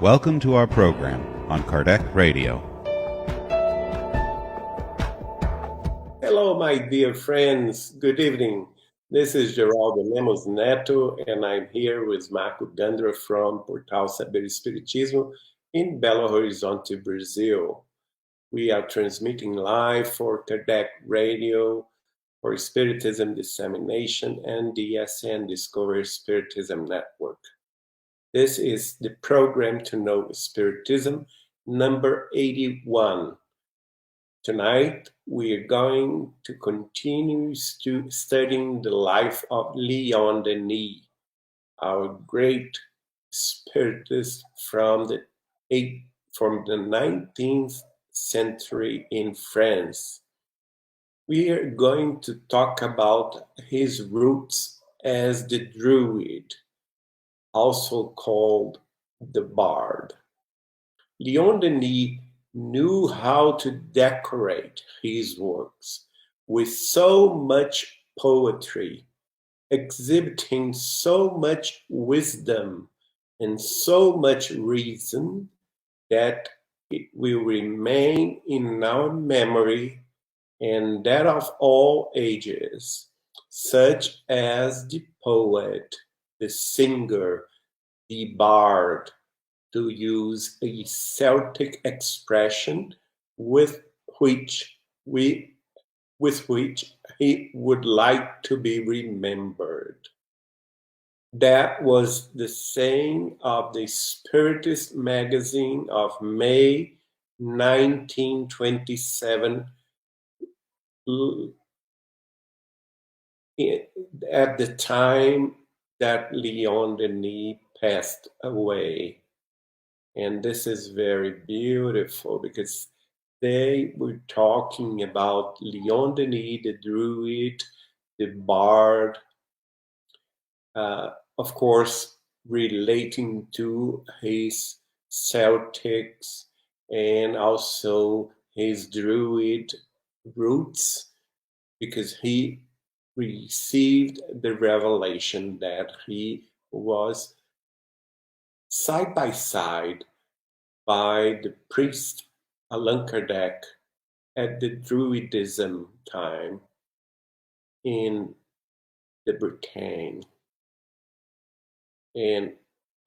Welcome to our program on Kardec Radio. Hello, my dear friends. Good evening. This is Geraldo Lemos Neto, and I'm here with Marco Gandra from Portal Saber Spiritismo in Belo Horizonte, Brazil. We are transmitting live for Kardec Radio, for Spiritism Dissemination, and DSN Discover Spiritism Network. This is the program to know Spiritism, number 81. Tonight, we are going to continue studying the life of Leon Denis, our great spiritist from the 19th century in France. We are going to talk about his roots as the Druid, also called the Bard. Leon Denis knew how to decorate his works with so much poetry, exhibiting so much wisdom and so much reason that it will remain in our memory and that of all ages, such as the poet, the singer, the bard, to use a Celtic expression with which he would like to be remembered. That was the saying of the Spiritist magazine of May 1927, at the time that Leon Denis passed away. And this is very beautiful because they were talking about Leon Denis, the Druid, the Bard, of course, relating to his Celtics and also his Druid roots, because he received the revelation that he was side by side by the priest Allan Kardec at the Druidism time in the Bretagne. And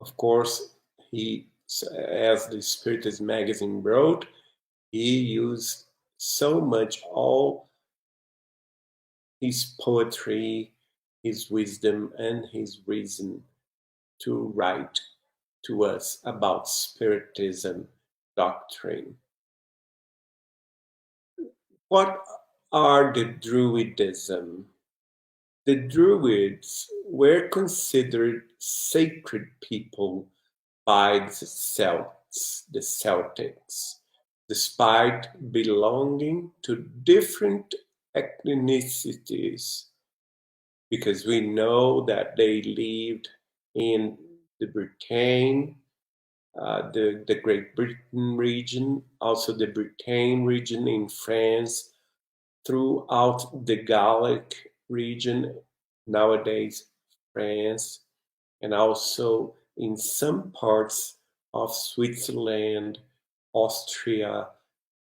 of course, he, as the Spiritism magazine wrote, he used so much all his poetry, his wisdom, and his reason to write to us about Spiritism doctrine. What are the Druidism? The Druids were considered sacred people by the Celtics, despite belonging to different ethnicities, because we know that they lived in the Bretagne, the Great Britain region, also the Bretagne region in France, throughout the Gallic region, nowadays France, and also in some parts of Switzerland, Austria,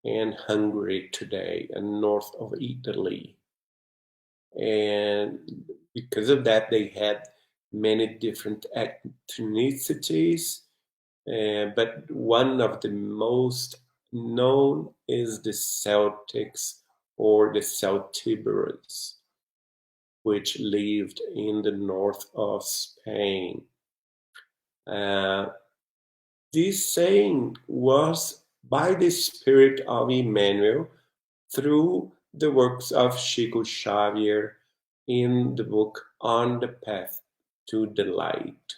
and Hungary today, and north of Italy. And because of that, they had many different ethnicities, but one of the most known is the Celtics or the Celtiberians, which lived in the north of Spain. This saying was by the spirit of Emmanuel through the works of Chico Xavier in the book On the Path to the Light.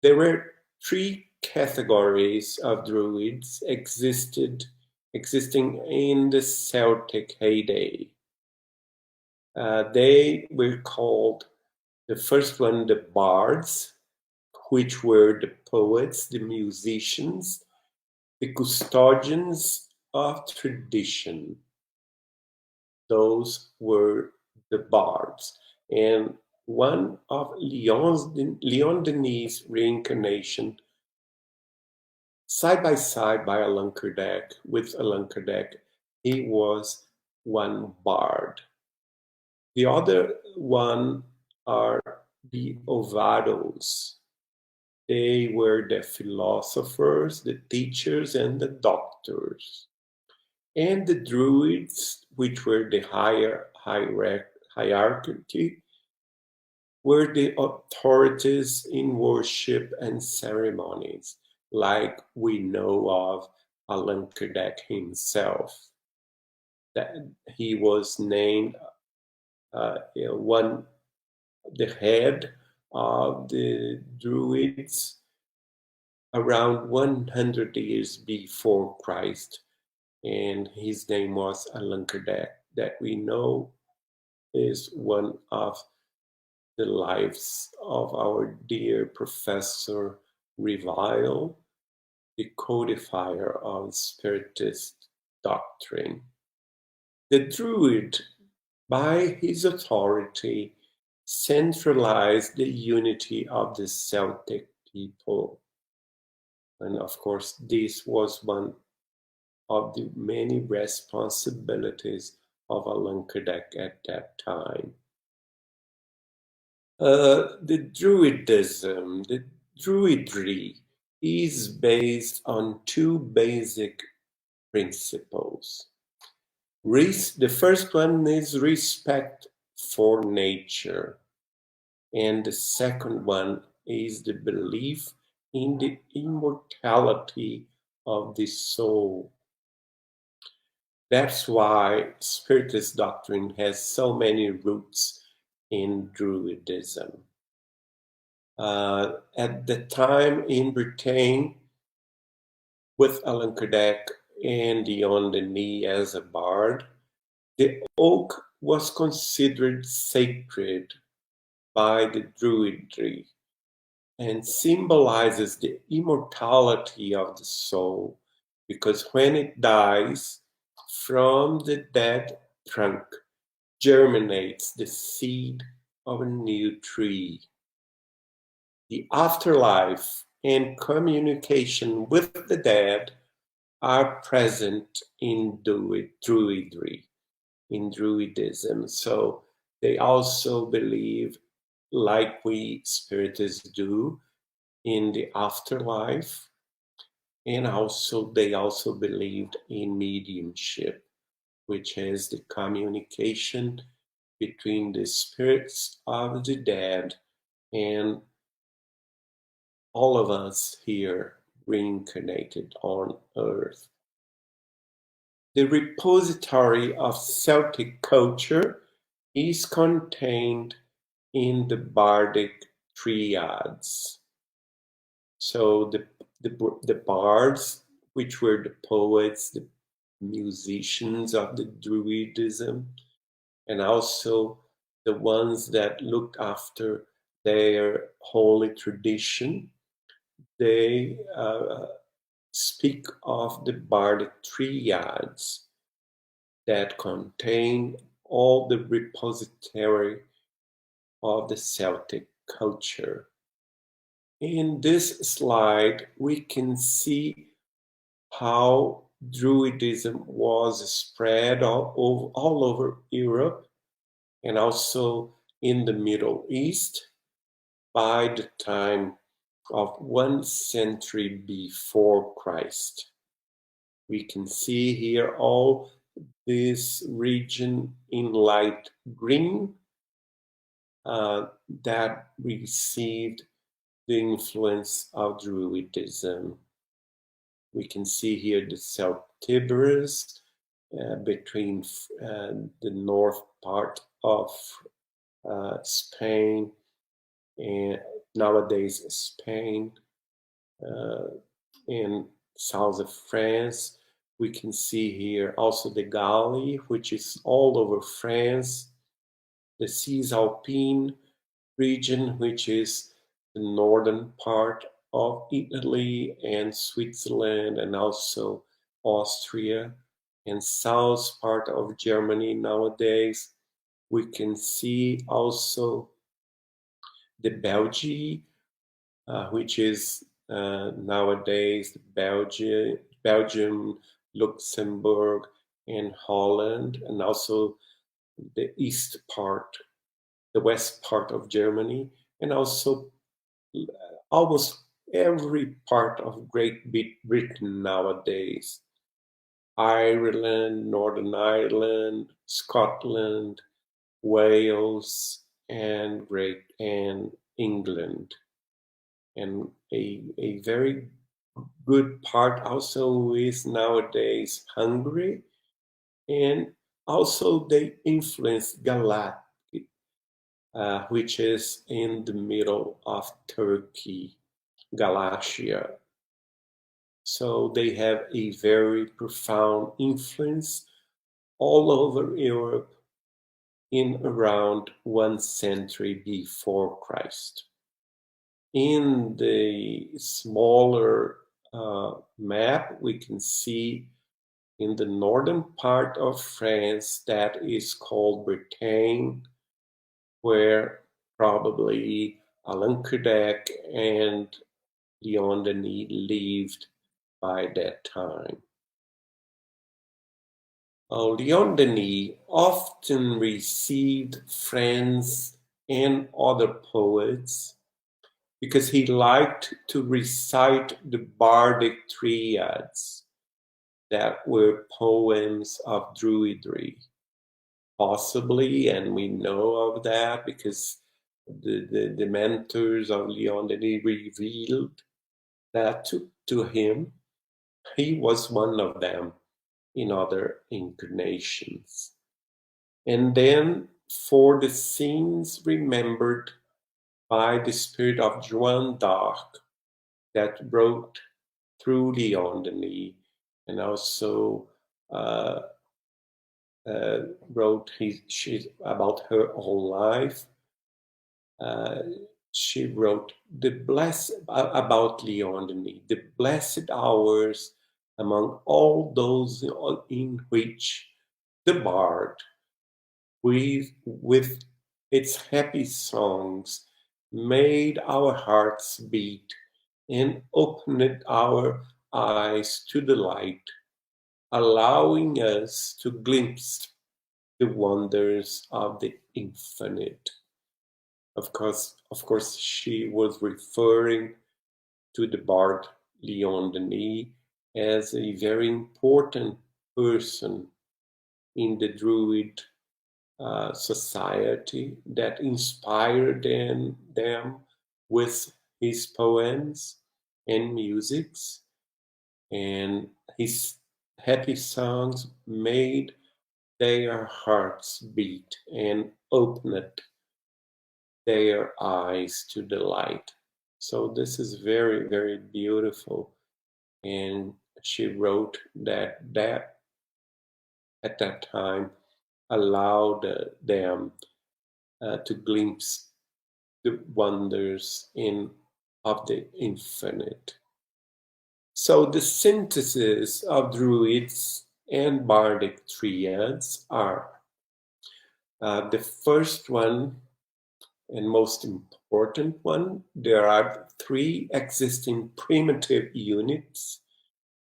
There were three categories of Druids existing in the Celtic heyday. They were called, the first one, the bards, which were the poets, the musicians, the custodians of tradition. Those were the bards. And one of Leon Denis' reincarnation side by side by Allan Kardec. With Allan Kardec, he was one bard. The other one are the Ovados. They were the philosophers, the teachers, and the doctors. And the Druids, which were the higher hierarchy, were the authorities in worship and ceremonies, like we know of Allan Kardec himself. That he was named the head of the Druids around 100 years before Christ, and his name was Allan Kardec, that we know is one of the lives of our dear Professor Revile, the codifier of Spiritist doctrine. The Druid, by his authority, centralized the unity of the Celtic people. And of course, this was one of the many responsibilities of Allan Kardec at that time. The Druidism, the Druidry, is based on two basic principles. The first one is respect for nature, and the second one is the belief in the immortality of the soul. That's why Spiritist doctrine has so many roots in Druidism. At the time in Britain, with Allan Kardec and Dion Denis as a bard, the oak was considered sacred by the Druidry and symbolizes the immortality of the soul, because when it dies, from the dead trunk germinates the seed of a new tree. The afterlife and communication with the dead are present in Druidry, in Druidism. So they also believe, like we Spiritists do, in the afterlife, and they also believed in mediumship, which is the communication between the spirits of the dead and all of us here reincarnated on Earth. The repository of Celtic culture is contained in the bardic triads. So the bards, which were the poets, the musicians of the Druidism, and also the ones that looked after their holy tradition, they speak of the bardic triads that contain all the repository of the Celtic culture. In this slide, we can see how Druidism was spread all over Europe and also in the Middle East by the time of 1 century before Christ. We can see here all this region in light green that received the influence of Druidism. We can see here the Celtiberes between the north part of Spain and nowadays Spain and south of France. We can see here also the Gauli, which is all over France, the Cisalpine region, which is the northern part of Italy and Switzerland, and also Austria, and south part of Germany nowadays. We can see also the Belgium, which is nowadays Belgium, Luxembourg, and Holland, and also the the west part of Germany, and also almost every part of Great Britain nowadays. Ireland, Northern Ireland, Scotland, Wales, and England. And a very good part also is nowadays Hungary, and also they influence Galat, which is in the middle of Turkey, Galatia. So they have a very profound influence all over Europe in around 1 century before Christ. In the smaller map, we can see in the northern part of France that is called Bretagne, where probably Allan Kardec and Leon Denis lived by that time. Leon Denis often received friends and other poets because he liked to recite the bardic triads that were poems of Druidry. Possibly, and we know of that because the mentors of Leon Denis revealed that to him. He was one of them in other incarnations. And then for the scenes remembered by the spirit of Joan d'Arc that wrote through Leon Denis and also wrote about her own life. She wrote about Leon Denis, the blessed hours among all those in which the bard, with its happy songs, made our hearts beat and opened our eyes to the light, allowing us to glimpse the wonders of the infinite. Of course, she was referring to the bard Leon Denis as a very important person in the Druid society that inspired them with his poems and musics, and his happy songs made their hearts beat and opened their eyes to the light. So this is very, very beautiful. And she wrote that at that time allowed them to glimpse the wonders of the infinite. So the synthesis of Druids and bardic triads are the first one and most important one. There are 3 existing primitive units,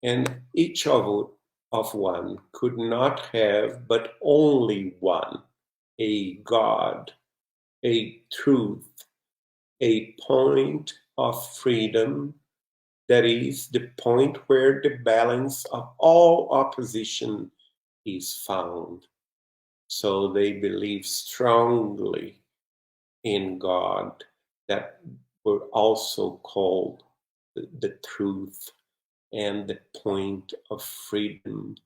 and each of one could not have but only one: a God, a truth, a point of freedom, that is, the point where the balance of all opposition is found. So they believe strongly in God, that were also called the truth and the point of freedom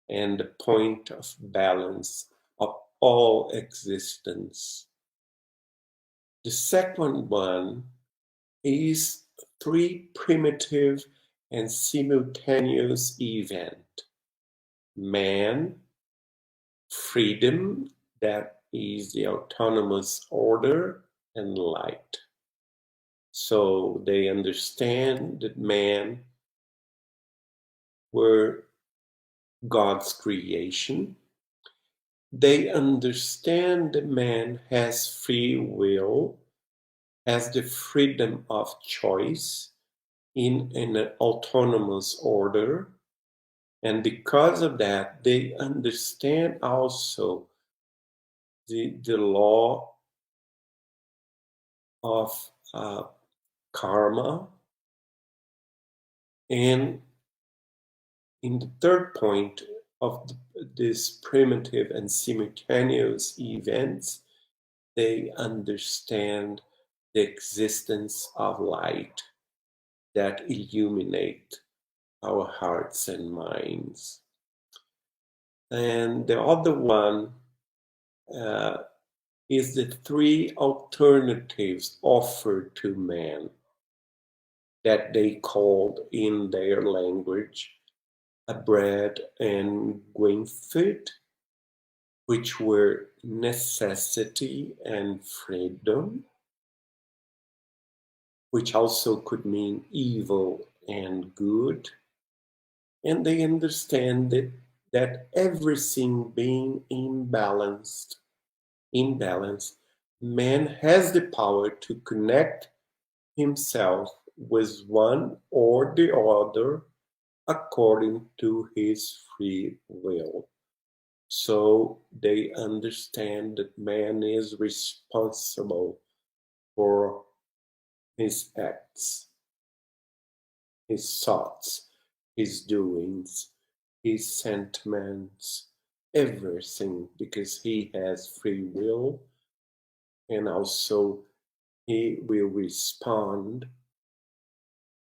and the point of balance of all existence. The second one is 3 primitive and simultaneous events: man, freedom, that is the autonomous order, and light. So they understand that man were God's creation. They understand that man has free will, has the freedom of choice, in an autonomous order. And because of that, they understand also the law of karma. And in the third point of this primitive and simultaneous events, they understand the existence of light that illuminate our hearts and minds. And the other one is the three alternatives offered to man that they called in their language a bread and food, which were necessity and freedom, which also could mean evil and good. And they understand that everything being imbalanced, man has the power to connect himself with one or the other according to his free will. So they understand that man is responsible for his acts, his thoughts, his doings, his sentiments, everything, because he has free will, and also he will respond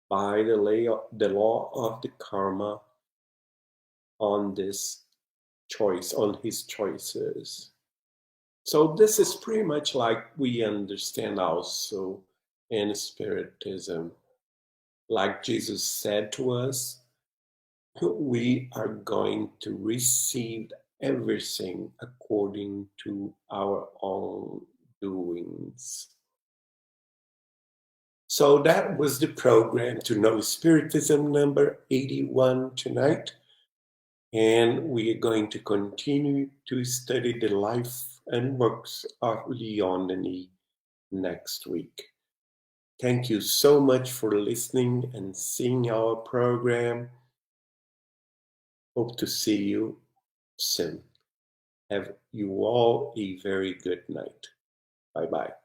by the law of the karma on this choice, on his choices. So this is pretty much like we understand also in Spiritism. Like Jesus said to us, we are going to receive everything according to our own doings. So that was the program to know Spiritism number 81 tonight. And we are going to continue to study the life and works of Leon Denis next week. Thank you so much for listening and seeing our program. Hope to see you soon. Have you all a very good night. Bye-bye.